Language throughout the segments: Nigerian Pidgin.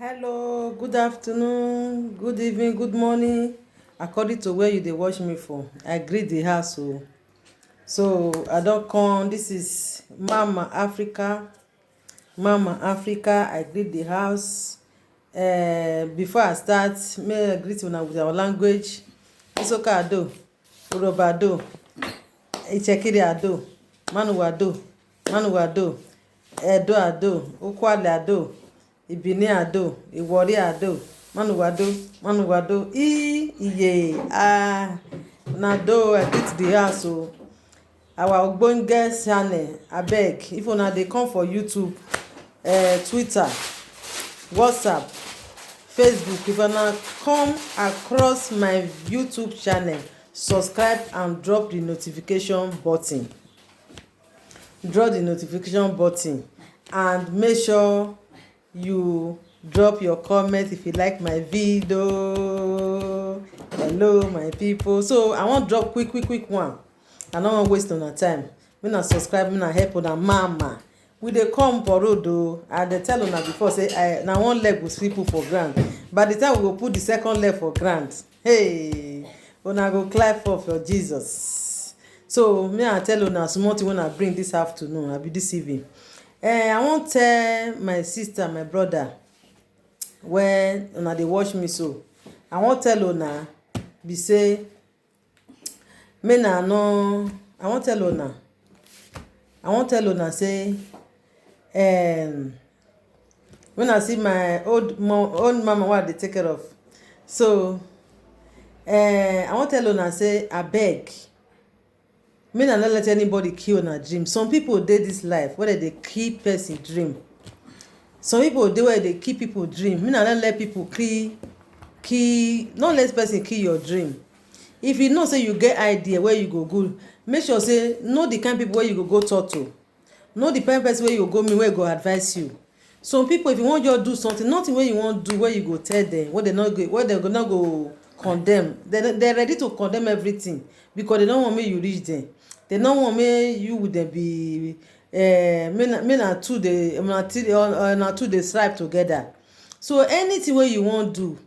Hello, good afternoon, good evening, good morning. According to where you dey watch me from, I greet the house o. So I don come. This is Mama Africa. Mama Africa, I greet the house. Before I start, may I greet una with our language. Isoka Ado, Yoruba Ado, Ichekiri Ado, Manuwa Ado, Edo Ado, Ukwale Ado, Ibini Ado, Iwori Ado, Manuwado, Iye, na do I greet the house o. Our ogbonge channel, abeg, if una dey come for YouTube, Twitter, WhatsApp, Facebook, if una come across my YouTube channel, subscribe and drop the notification button. Drop the notification button and make sure you drop your comment if you like my video. Hello my people. So I wan drop quick one. I no wan waste una time. Make una subscribe, make una help una mama. We dey come for road o. I dey tell una before say na one leg go sweep for ground. By the time we go put the second leg for ground, hey, una go climb up for Jesus. So me I tell una small thing wey I bring this afternoon, abi this evening. I wan tell my sister, my brother, when una dey watch me so, I wan tell una be say make una no, I wan tell una say when I see my old mama wey I dey take care of, so I wan tell una say abeg, make una no let anybody kill una dream. Some people dey this life wey dem dey kill person dream. Some people dey where dey kill people dream. Make una no let people no let person kill your dream. If you know say you get idea where you go good, make sure say know the kind people wey you go talk to. Know the kind person wey you go meet wey go advise you. Some people, if you wan just do something, nothing wey you wan do wey you go tell them, wey dem no go condemn. They ready to condemn everything because they no want make you reach them. They no want make you with them be make na two dey strive together. So anything wey you wan do,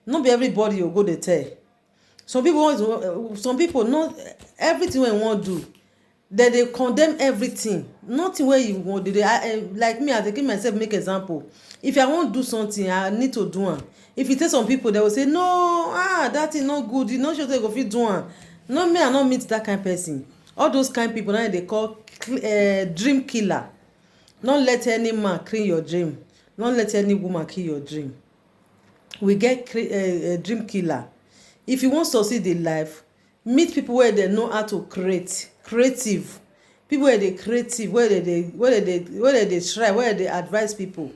no be everybody you go dey tell. Some people not everything wey you wan do, they condemn everything. Nothing wey you wan do. Like me, I dey give myself make example. If I wan do something, I need to do am. If you tell some people, they will say no, that thing no good, you no sure say you go fit do am. No, me I no meet that kind person. All those kind people now they call dream killer. Don't let any man kill your dream. Don't let any woman kill your dream. We get dream killer. If you want to succeed in life, meet people where they know how to creative. People where they creative, where they try, where they advise people.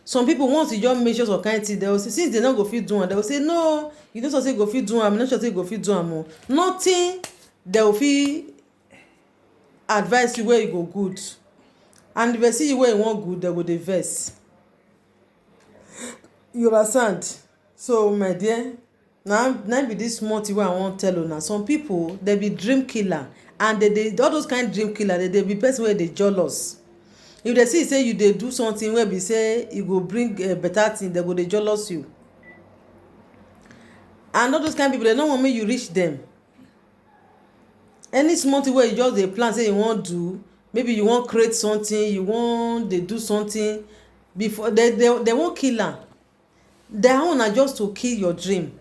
Some people, once you just measure some kind thing, they will say, since they no go fit do am, they will say no, you don't say go fit do am, not sure say go fit do am. Nothing they will fit advise you where you go good. And if they see you where you want good, they go dey vex. You understand? So my dear, now be this small thing wey I wan tell una. Some people, they be dream killer, and they all those kind dream killer, they be person where they jealous. If they see say you dey do something where be say e go bring better thing, they go dey jealous you. And all those kind people, they no want make you reach them. Any small thing where you just dey plan say you wan do, maybe you wan create something, you wan dey do something, before they wan kill am. Their own na just to kill your dream,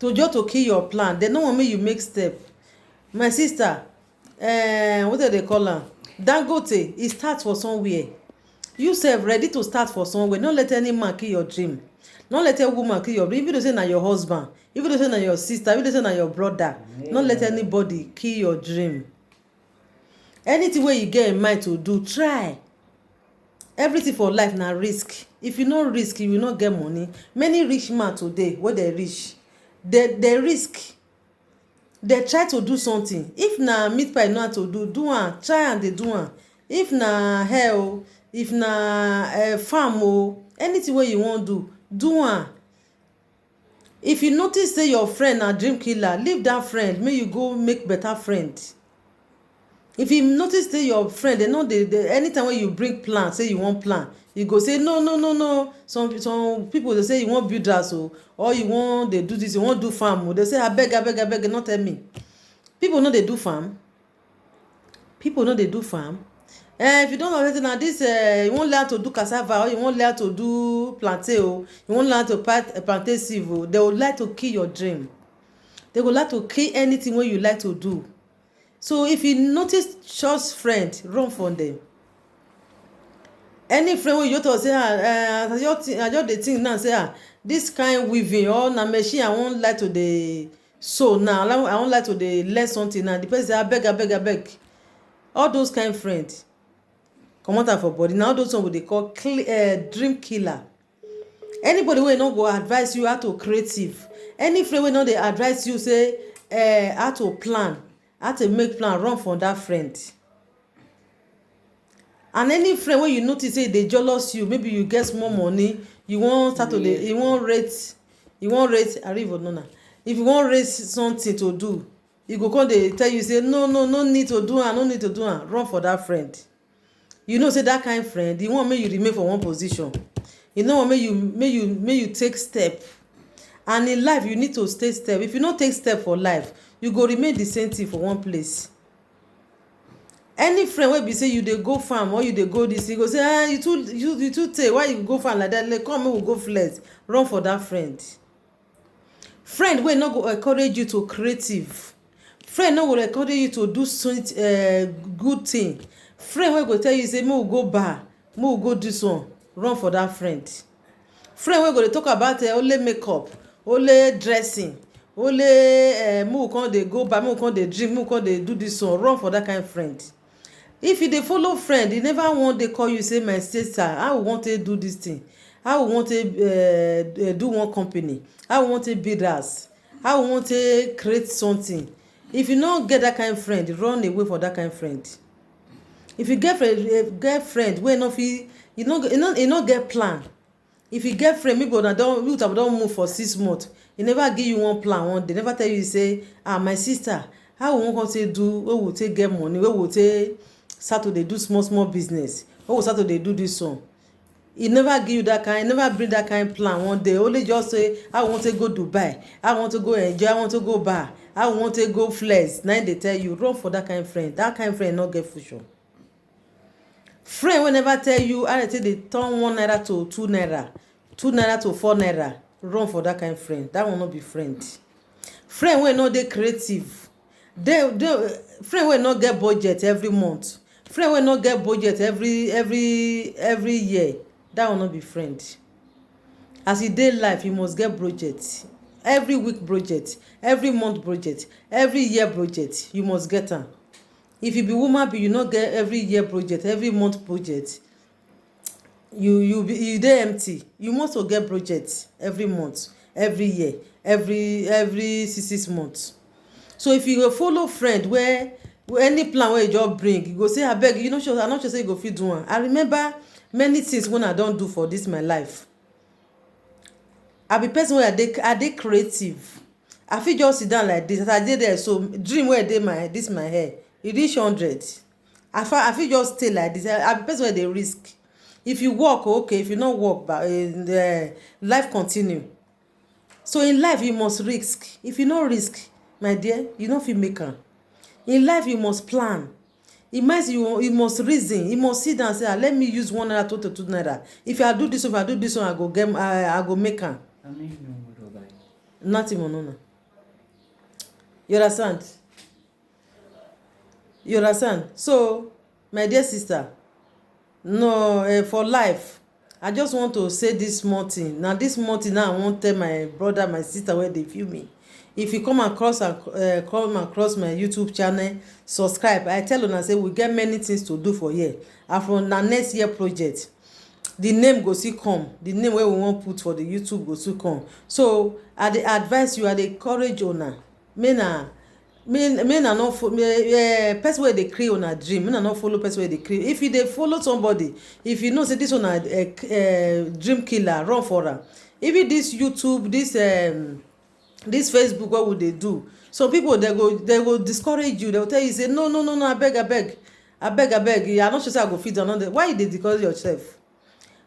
just to kill your plan. They no want make you make step. My sister, what do they call am? Dangote, e start for somewhere. You sef ready to start for somewhere. No let any man kill your dream. No let any woman kill your dream. Even though say na your husband, even though say na your sister, even though say na your brother, no let anybody kill your dream. Anything wey you get in mind to do, try. Everything for life na risk. If you no risk, you will not get money. Many rich man today, wey they rich, they risk. They try to do something. If na meat pie you know how to do am. Try and dey do am. If na hair o, if na farm o, anything wey you wan do am. If you notice say your friend na dream killer, leave that friend, make you go make better friend. If you notice say your friend, they know they anytime when you bring plan, say you want plan, you go say no. Some people they say you want build house or you want they do this, you want do farm. They say abeg, not tell me. People know they do farm. People know they do farm. If you don't know anything now, this you won't learn to do cassava or you won't learn to do plantain or you won't learn to plantain sieve. They will like to kill your dream. They will like to kill anything what you like to do. So if you notice church friend, run from them. Any friend wey you talk say I just dey think now say this kind weaving or na machine I wan like to dey sew now, I wan like to dey learn something now, the person say abeg. All those kind friend comot am for body. Na all those one we dey call dream killer. Anybody wey no go advise you how to creative, any friend wey no dey advise you say how to plan, how to make plan, run from that friend. And any friend wey you notice say dey jealous you, maybe you get small money, you wan start to dey, you wan rate arivonona. If you wan raise something to do, e go come dey tell you say no need to do am, run for that friend. You know say that kind friend, e wan make you remain for one position. E no wan make you take step. And in life you need to take step. If you no take step for life, you go remain the same thing for one place. Any friend wey be say you dey go farm or you dey go this, you go say you too tey, why you go farm like that? Like, come make we go flex. Run for that friend. Friend wey no go encourage you to creative. Friend no go encourage you to do sweet good thing. Friend wey go tell you say make we go bar, make we go do this one. Run for that friend. Friend wey go dey talk about only makeup, only dressing, only make we come dey go bar, make we come dey drink, make we come dey do this one. Run for that kind of friend. If you dey follow friend, e never wan dey call you say my sister, how we wan take do this thing, how we wan take do one company, how we wan take build house, how we wan take create something. If you no get that kind of friend, run away for that kind of friend. If you get friend wey no fit, e no get plan. If you get friend, maybe una don move for 6 months, e never give you one plan one day, never tell you say my sister, how we wan come take do, wey we take get money, wey we take start to dey do small business, wey we start to dey do this one. E never give you that kind, never bring that kind plan one day. Only just say how we wan take go Dubai, how we wan to go enjoy, how we wan to go bar, how we wan take go flex. Na dey tell you, run for that kind of friend. That kind of friend no get future. Friend wey never tell you how they take dey turn 1 naira to 2 naira, 2 naira to 4 naira, run for that kind of friend. That one no be friend. Friend wey no dey creative, friend wey no get budget every month, friend wey no get budget every year, that one no be friend. As you dey life, you must get budget. Every week budget, every month budget, every year budget, you must get am. If you be woman be you no get every year budget, every month budget, you dey empty. You must get budget every month, every year, every 6 months. So if you go follow friend where any plan wey you just bring, you go say abeg, you no sure, I not sure say you go fit do am. I remember many things when I don do for this my life. I be person wey I dey creative. I fit just sit down like this as I dey there, so dream wey dey my head, e reach 100. I fit just stay like this. I be person wey dey risk. If you work, okay. If you no work, but life continue. So in life you must risk. If you no risk, my dear, you no fit make am. In life you must plan. You must reason. You must sit down and say let me use 1 naira to 2 naira. If I do this one, I go make am. Nothing monona. You understand? You understand? So my dear sister, no, for life, I just want to say this small thing. Now this small thing now I wan tell my brother, my sister wey dey feel me. If you come across my YouTube channel, subscribe. I tell una say we get many things to do for here. And from na next year project, the name go still come. The name wey we wan put for the YouTube go still come. So I dey advise you, I dey encourage una, make na no person wey dey create una dream, make na no follow person wey dey create. If you dey follow somebody, if you know say this one na dream killer, run for am. Even this YouTube, this this Facebook, what would they do? Some people, they go discourage you. They will tell you, say no, abeg, you are not sure say I go fit another. Why you dey discourage yourself?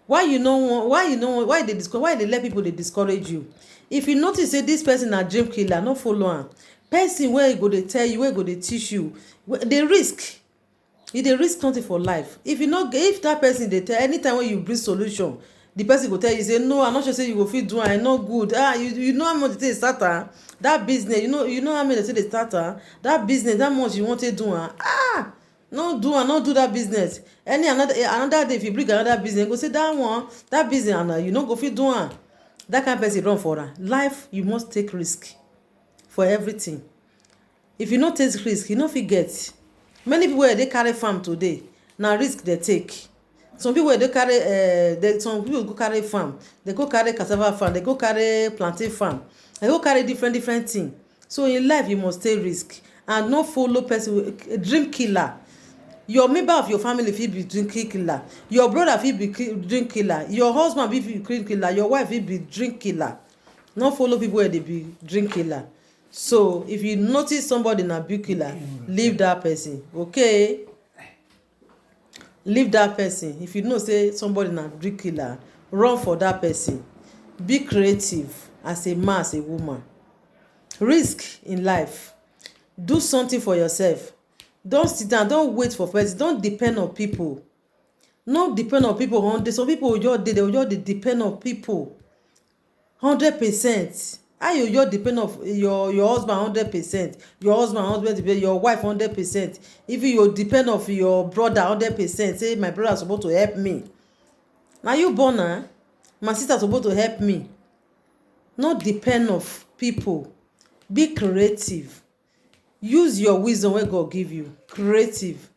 Why you no why they let people dey discourage you? If you notice say this person na dream killer, no follow am. Person wey go dey tell you, wey go dey teach you, dey risk. You dey risk something for life. If that person dey tell, anytime when you bring solution, the person go tell you, say no, I'm not sure say you go fit do am, e no good. You know how much they start am, that business, you know how much they start am, that business, that much you want to do am. No do that business. Another day, if you bring another business, go say that business, and you no go fit do am. That kind of person run for am. Life, you must take risk for everything. If you no take risk, you no fit get. Many people wey dey carry farm today, na risk dey take. Some people wey dey carry some people go carry farm, they go carry cassava farm, they go carry plantain farm, they go carry different things. So in life, you must take risk and no follow person dream killer. Your member of your family fit be dream killer, your brother fit be dream killer, your husband fit be dream killer, your wife fit be dream killer. No follow people wey dey be dream killer. So if you notice somebody na big killer, leave that person. Okay, leave that person. If you know say somebody na big killer, run for that person. Be creative as a man, as a woman. Risk in life. Do something for yourself. Don't sit down, don't wait for person, don't depend on people. No depend on people 100. Some people they will just depend on people 100%. How you just depend on your husband 100%, your husband 100%, your wife 100%. If you depend on your brother 100%, say my brother supposed to help me. Now you born am, my sister supposed to help me. Not depend on people. Be creative. Use your wisdom wey God give you. Creative.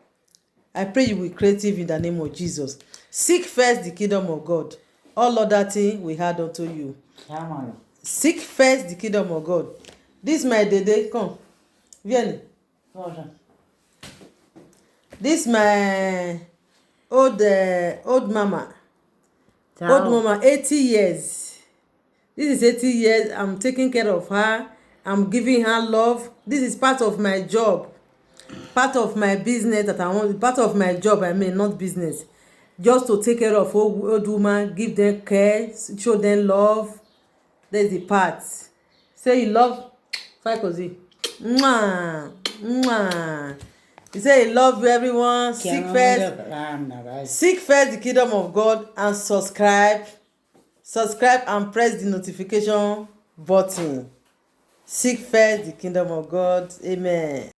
I pray you will be creative in the name of Jesus. Seek first the kingdom of God. All other things we add unto you. Seek first the kingdom of God. This my dede, come. Viens. This my old mama. Ciao. Old mama, 80 years. This is 80 years. I'm taking care of her. I'm giving her love. This is part of my job. Part of my business that I want. Part of my job, I mean, not business. Just to take care of old woman, give them care, show them love. There's the part. Say you love Faikozi. Mwah. Mwah. You say you love everyone. Seek first the kingdom of God and subscribe. Subscribe and press the notification button. Seek first the kingdom of God. Amen.